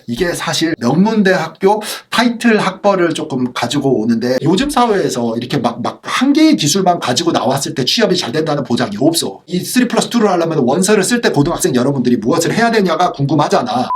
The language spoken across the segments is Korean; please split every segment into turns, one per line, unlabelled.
이게 사실 명문대 학교 타이틀 학벌을 조금 가지고 오는데 요즘 사회에서 이렇게 막 한 개의 기술만 가지고 나왔을 때 취업이 잘 된다는 보장이 없어. 이 3+2를 하려면 원서를 쓸 때 고등학생 여러분들이 무엇을 해야 되냐가 궁금하잖아.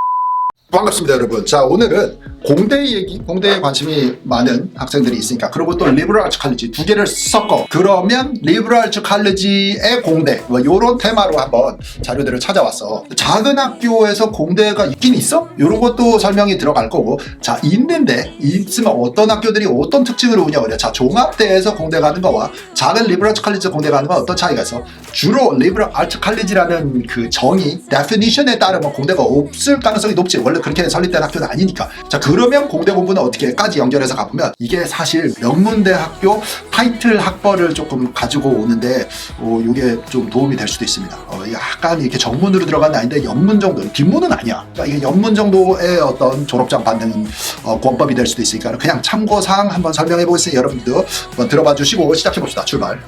반갑습니다, 여러분. 자, 오늘은 공대 얘기, 공대에 관심이 많은 학생들이 있으니까, 그리고 또 리버럴 아츠 칼리지 두 개를 섞어 그러면 리버럴 아츠 칼리지의 공대, 뭐 요런 테마로 한번 자료들을 찾아왔어. 작은 학교에서 공대가 있긴 있어? 요런 것도 설명이 들어갈 거고, 자, 있는데 있으면 어떤 학교들이 어떤 특징으로 운영을 해? 자, 종합대에서 공대 가는 거와 작은 리버럴 아츠 칼리지 공대 가는 건 어떤 차이가 있어? 주로 리버럴 아츠 칼리지라는 그 정의, 데피니션에 따르면 공대가 없을 가능성이 높지. 원래 그렇게 설립된 학교는 아니니까. 자, 그러면 공대 공부는 어떻게까지 연결해서 가보면 이게 사실 명문대 학교 타이틀 학벌을 조금 가지고 오는데 이게 좀 도움이 될 수도 있습니다. 약간 이렇게 정문으로 들어간 게 아닌데 연문 정도, 뒷문은 아니야. 그러니까 이게 연문 정도의 어떤 졸업장 받는 권법이 될 수도 있으니까 그냥 참고사항 한번 설명해 보겠으니 여러분들도 한번 들어봐 주시고 시작해 봅시다. 출발.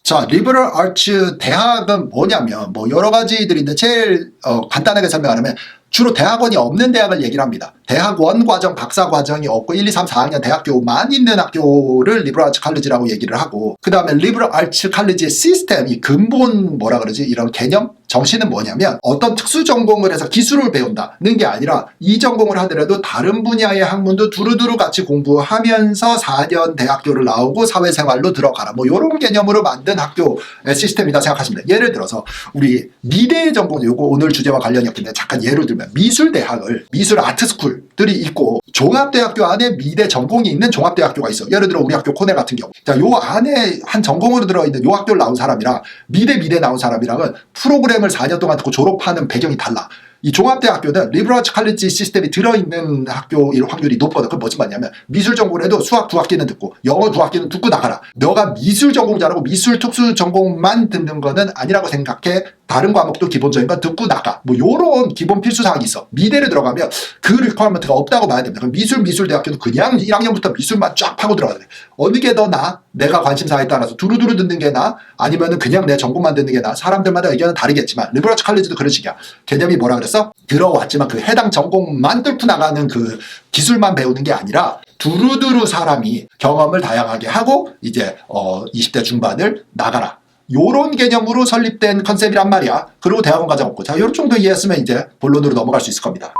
자, 리버럴 아츠 대학은 뭐냐면 뭐 여러 가지들인데 제일 간단하게 설명하면 주로 대학원이 없는 대학을 얘기를 합니다. 대학원 과정, 박사 과정이 없고 1, 2, 3, 4학년 대학교만 있는 학교를 리버럴 아츠 칼리지라고 얘기를 하고, 그 다음에 리버럴 아츠 칼리지의 시스템, 이 근본 뭐라 그러지? 이런 개념? 정신은 뭐냐면 어떤 특수 전공을 해서 기술을 배운다는 게 아니라 이 전공을 하더라도 다른 분야의 학문도 두루두루 같이 공부하면서 4년 대학교를 나오고 사회생활로 들어가라. 뭐 이런 개념으로 만든 학교의 시스템이다 생각하시면 돼요. 예를 들어서 우리 미대 전공, 요거 오늘 주제와 관련이 없긴데 잠깐 예를 들면 미술대학을, 미술 아트스쿨들이 있고 종합대학교 안에 미대 전공이 있는 종합대학교가 있어. 예를 들어 우리 학교 코넬 같은 경우. 자, 요 안에 한 전공으로 들어있는 요 학교를 나온 사람이랑 미대 나온 사람이랑은 프로그램을 4년 동안 듣고 졸업하는 배경이 달라. 이 종합대학교는 리버럴 아츠 칼리지 시스템이 들어있는 학교일 확률이 높거든. 그건 무슨 말이냐면 미술 전공을 해도 수학 2학기는 듣고 영어 2학기는 듣고 나가라. 너가 미술 전공 잘하고 미술 특수 전공만 듣는 거는 아니라고 생각해. 다른 과목도 기본적인 건 듣고 나가. 뭐 요런 기본 필수 사항이 있어. 미대를 들어가면 그 리퀘어먼트가 없다고 봐야 됩니다. 그럼 미술대학교도 그냥 1학년부터 미술만 쫙 파고 들어가야 돼. 어느 게 더 나아? 내가 관심사에 따라서 두루두루 듣는 게 나아? 아니면은 그냥 내 전공만 듣는 게 나아? 사람들마다 의견은 다르겠지만 리버럴 아츠 칼리지도 그런 식이야. 개념이 뭐라 그랬어? 들어왔지만 그 해당 전공만 뚫고 나가는 그 기술만 배우는 게 아니라 두루두루 사람이 경험을 다양하게 하고 이제 20대 중반을 나가라. 요런 개념으로 설립된 컨셉이란 말이야. 그리고 대학원 과정 없고. 자, 요런 정도 이해했으면 이제 본론으로 넘어갈 수 있을 겁니다.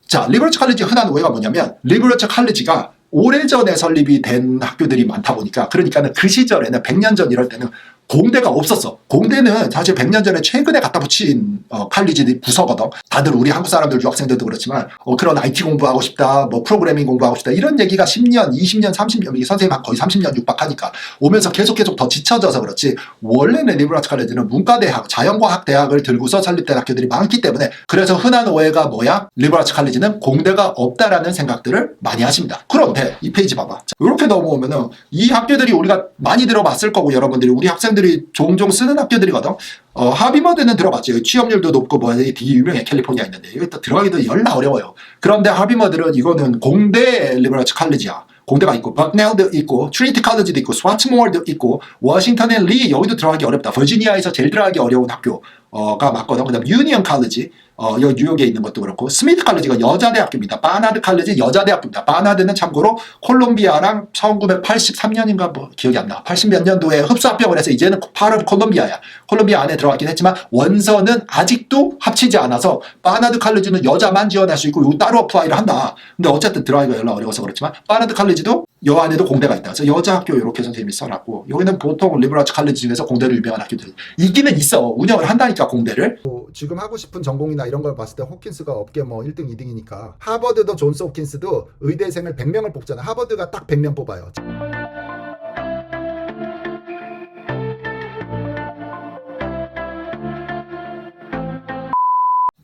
자, 리버럴 아츠 칼리지 흔한 오해가 뭐냐면 리버럴 아츠 칼리지가 오래전에 설립이 된 학교들이 많다 보니까, 그러니까는 그 시절에는 100년 전 이럴 때는 공대가 없었어. 공대는 사실 100년 전에 최근에 갖다 붙인 칼리지 부서거든. 다들 우리 한국 사람들, 유학생들도 그렇지만 그런 IT 공부하고 싶다, 뭐 프로그래밍 공부하고 싶다 이런 얘기가 10년, 20년, 30년, 이 선생님 거의 30년 육박하니까 오면서 계속 더 지쳐져서 그렇지, 원래는 리버럴 아츠 칼리지는 문과대학, 자연과학 대학을 들고서 설립된 학교들이 많기 때문에, 그래서 흔한 오해가 뭐야? 리버럴 아츠 칼리지는 공대가 없다라는 생각들을 많이 하십니다. 그런데 이 페이지 봐봐. 자, 이렇게 넘어오면은 이 학교들이 우리가 많이 들어봤을 거고, 여러분들이 우리 학생들이 종종 쓰는 학교들이거든. 하비머드는 들어봤죠. 취업률도 높고 뭐 되게 유명해. 캘리포니아 있는데 이거 또 들어가기도 열나 어려워요. 그런데 하비머드는 이거는 공대 리버럴 아츠 칼리지야. 공대가 있고 버크넬도 있고 트리니티 칼리지도 있고 스와츠모어도 있고 워싱턴 리, 여기도 들어가기 어렵다. 버지니아에서 제일 들어가기 어려운 학교가 맞거든. 그다음 유니언 칼리지, 여기 뉴욕에 있는 것도 그렇고, 스미트 칼리지가 여자대학교입니다. 바나드 칼리지 여자대학교입니다. 바나드는 참고로 콜롬비아랑 1983년인가 뭐 기억이 안 나. 80 몇 년도에 흡수합병을 해서 이제는 파르 콜롬비아야. 콜롬비아 안에 들어갔긴 했지만 원서는 아직도 합치지 않아서 바나드 칼리지는 여자만 지원할 수 있고 이거 따로 어플라이를 한다. 근데 어쨌든 들어가기가 연락 어려워서 그렇지만 바나드 칼리지도 여 안에도 공대가 있다. 그래서 여자 학교 이렇게 선생님이 써놨고, 여기는 보통 리버럴 아츠 칼리지 중에서 공대를 유명한 학교들 있기는 있어. 운영을 한다니까 공대를. 지금 하고 싶은 전공이나 이런 걸 봤을 때 호킨스가 업계 뭐 1등, 2등이니까 하버드도 존스 호킨스도 의대생을 100명을 뽑잖아. 하버드가 딱 100명 뽑아요.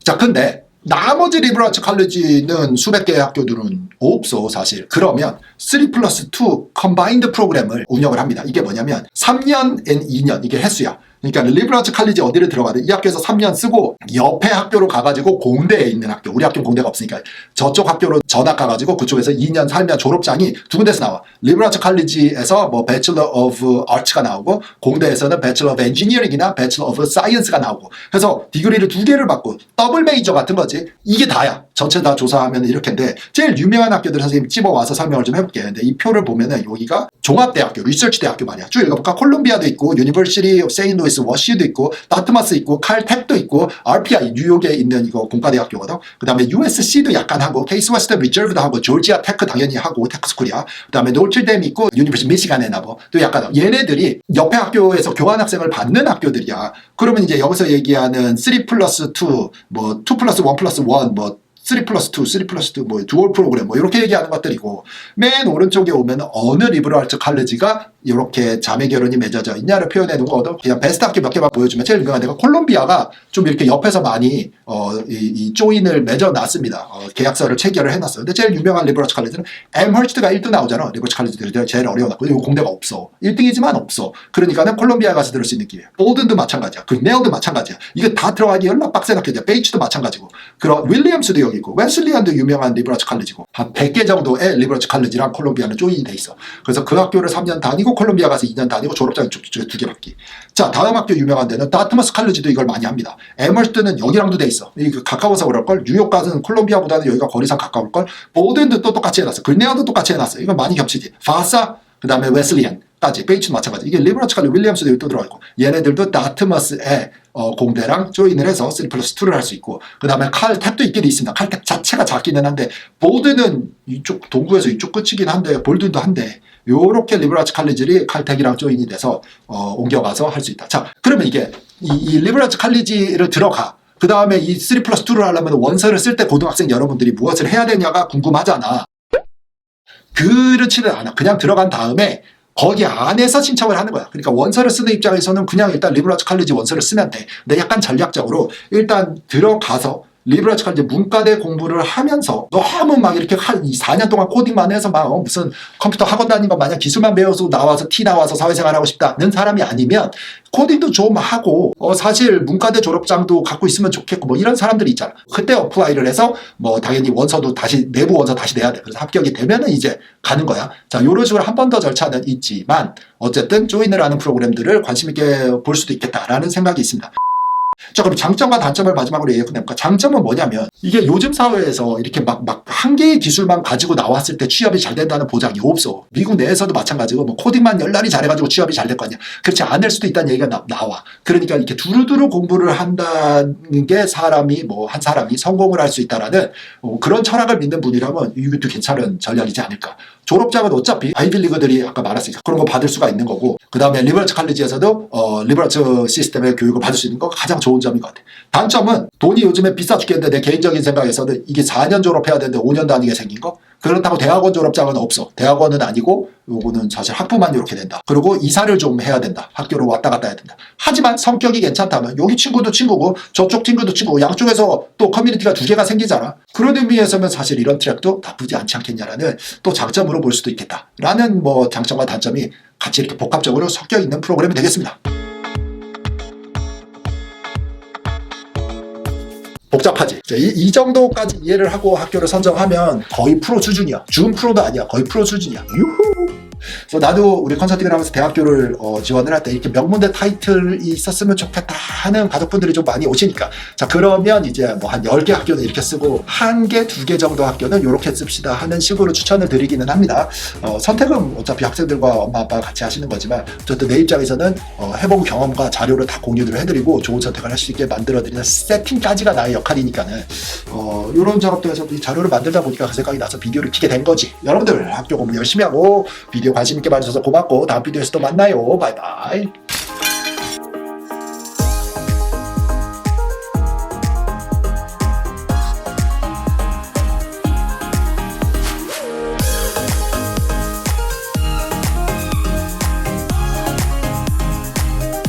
자, 근데 나머지 리버럴 아츠 칼리지는 수백 개의 학교들은 없어 사실. 그러면 3+2 컴바인드 프로그램을 운영을 합니다. 이게 뭐냐면 3년 and 2년, 이게 횟수야. 그러니까 리버럴츠 칼리지 어디를 들어가든 이 학교에서 3년 쓰고 옆에 학교로 가가지고 공대에 있는 학교, 우리 학교는 공대가 없으니까 저쪽 학교로 전학 가가지고 그쪽에서 2년 살면 졸업장이 두 군데서 나와. 리버럴츠 칼리지에서 뭐 배첼러 오브 아츠가 나오고 공대에서는 배첼러 오브 엔지니어링이나 배첼러 오브 사이언스가 나오고, 그래서 디그리를 두 개를 받고 더블 메이저 같은 거지. 이게 다야. 전체 다 조사하면 이렇게인데 제일 유명한 학교들 선생님 집어와서 설명을 좀 해볼게요. 근데 이 표를 보면은 여기가 종합대학교, 리서치 대학교 말이야. 쭉 읽어볼까? 콜롬비아도 있고, 유니버시티 오브 세인트 루이스 워시도 있고, 다트마스 있고, 칼텍도 있고, RPI 뉴욕에 있는 이거 공과대학교거든. 그 다음에 USC도 약간 하고, 케이스 웨스턴 리저브도 하고, 조지아 테크 당연히 하고, 테크스쿨이야. 그 다음에 노트데임 있고, 유니버시티 미시간에 나뭐 또 약간 얘네들이 옆에 학교에서 교환 학생을 받는 학교들이야. 그러면 이제 여기서 얘기하는 3+2, 뭐 2+1+1, 뭐 3+2, 3+2, 뭐 두얼 프로그램 뭐 이렇게 얘기하는 것들이고, 맨 오른쪽에 오면 어느 리버럴츠 칼리지가 이렇게 자매 결혼이 맺어져 있냐를 표현해 놓은 거거든. 그냥 베스트 학교 몇 개만 보여주면 제일 유명한 데가 콜롬비아가 좀 이렇게 옆에서 많이 이 조인을 맺어놨습니다. 계약서를 체결을 해놨어요. 근데 제일 유명한 리버럴츠 칼리지는 엠허스트가 1등 나오잖아. 리버럴츠 칼리지들이 제일 어려워놨고, 이거 공대가 없어. 1등이지만 없어. 그러니까는 콜롬비아 가서 들을 수 있는 기회. 볼든도 마찬가지야. 그네일도 마찬가지야. 이게 다 들어가기 얼마나 빡센 학교냐. 베이츠도 마찬가지고. 그럼 윌리엄스도 여기 있고, 웨슬리안도 유명한 리버럴츠 칼리지고, 한 100개 정도의 리버럴츠 칼리지랑 콜롬비아는 조인이 돼 있어. 그래서 그 학교를 3년 다니고 콜롬비아 가서 2년 다니고 졸업장 이쪽에 2개 받기. 자, 다음 학교 유명한 데는 다트머스 칼리지도 이걸 많이 합니다. 에머스트는 여기랑도 돼 있어. 가까워서 그럴걸. 뉴욕 가서는 콜롬비아보다는 여기가 거리상 가까울걸. 볼든도 또 똑같이 해놨어. 글네어도 똑같이 해놨어. 이건 많이 겹치지. 파사, 그 다음에 웨슬리안까지, 베이츠도 마찬가지. 이게 리버럴츠 칼리지, 윌리엄스도 여기 또 들어가 있고, 얘네들도 다트머스에 공대랑 조인을 해서 3+2를 할 수 있고, 그 다음에 칼텍도 있긴 있습니다. 칼텍 자체가 작기는 한데, 볼드는 이쪽 동부에서 이쪽 끝이긴 한데, 볼든도 한데, 요렇게 리버럴츠 칼리지를 칼텍이랑 조인이 돼서 옮겨가서 할 수 있다. 자, 그러면 이게 이 리버럴츠 칼리지를 들어가. 그 다음에 이 3+2를 하려면 원서를 쓸 때 고등학생 여러분들이 무엇을 해야 되냐가 궁금하잖아. 그렇지는 않아. 그냥 들어간 다음에 거기 안에서 신청을 하는 거야. 그러니까 원서를 쓰는 입장에서는 그냥 일단 리버럴츠 칼리지 원서를 쓰면 돼. 근데 약간 전략적으로 일단 들어가서 리버럴츠 칼리지 문과대 공부를 하면서 너무 막 이렇게 한 4년 동안 코딩만 해서 막 무슨 컴퓨터 학원 다니는 거 마냥 기술만 배워서 나와서 티 나와서 사회생활 하고 싶다는 사람이 아니면 코딩도 좀 하고 사실 문과대 졸업장도 갖고 있으면 좋겠고 뭐 이런 사람들이 있잖아. 그때 어플라이를 해서 뭐 당연히 원서도 다시 내부 원서 다시 내야 돼. 그래서 합격이 되면은 이제 가는 거야. 자, 요런 식으로 한 번 더 절차는 있지만 어쨌든 조인을 하는 프로그램들을 관심 있게 볼 수도 있겠다라는 생각이 있습니다. 자, 그럼 장점과 단점을 마지막으로 얘기해볼까? 장점은 뭐냐면 이게 요즘 사회에서 이렇게 막 한 개의 기술만 가지고 나왔을 때 취업이 잘 된다는 보장이 없어. 미국 내에서도 마찬가지고 뭐 코딩만 열날이 잘해가지고 취업이 잘 될 거 아니야. 그렇지 않을 수도 있다는 얘기가 나와. 그러니까 이렇게 두루두루 공부를 한다는 게 사람이 뭐 한 사람이 성공을 할 수 있다라는 그런 철학을 믿는 분이라면 이것도 괜찮은 전략이지 않을까. 졸업장은 어차피 아이빌리그들이 아까 말했으니까 그런 거 받을 수가 있는 거고, 그 다음에 리버럴츠 칼리지에서도 리버럴츠 시스템의 교육을 받을 수 있는 거 가장 좋은 점인 것 같아. 단점은 돈이 요즘에 비싸 죽겠는데 내 개인적인 생각에서는 이게 4년 졸업해야 되는데 5년 다니게 생긴 거? 그렇다고 대학원 졸업장은 없어. 대학원은 아니고 요거는 사실 학부만 이렇게 된다. 그리고 이사를 좀 해야 된다. 학교로 왔다 갔다 해야 된다. 하지만 성격이 괜찮다면 여기 친구도 친구고 저쪽 친구도 친구고 양쪽에서 또 커뮤니티가 두 개가 생기잖아. 그런 의미에서는 사실 이런 트랙도 나쁘지 않지 않겠냐라는 또 장점으로 볼 수도 있겠다라는 뭐 장점과 단점이 같이 이렇게 복합적으로 섞여 있는 프로그램이 되겠습니다. 복잡하지. 이 정도까지 이해를 하고 학교를 선정하면 거의 프로 수준이야. 준 프로도 아니야. 거의 프로 수준이야. 유후. 그래서 나도 우리 컨설팅을 하면서 대학교를 지원을 할 때 이렇게 명문대 타이틀이 있었으면 좋겠다 하는 가족분들이 좀 많이 오시니까, 자, 그러면 이제 뭐 한 10개 학교는 이렇게 쓰고 1개, 2개 정도 학교는 이렇게 씁시다 하는 식으로 추천을 드리기는 합니다. 선택은 어차피 학생들과 엄마 아빠가 같이 하시는 거지만 어쨌든 내 입장에서는 해본 경험과 자료를 다 공유를 해드리고 좋은 선택을 할 수 있게 만들어드리는 세팅까지가 나의 역할이니까는 이런 작업도 해서 이 자료를 만들다 보니까 그 생각이 나서 비디오를 키게 된 거지. 여러분들 학교 공부 열심히 하고 비디오 관심 있게 봐주셔서 고맙고 다음 비디오에서 또 만나요. 바이바이.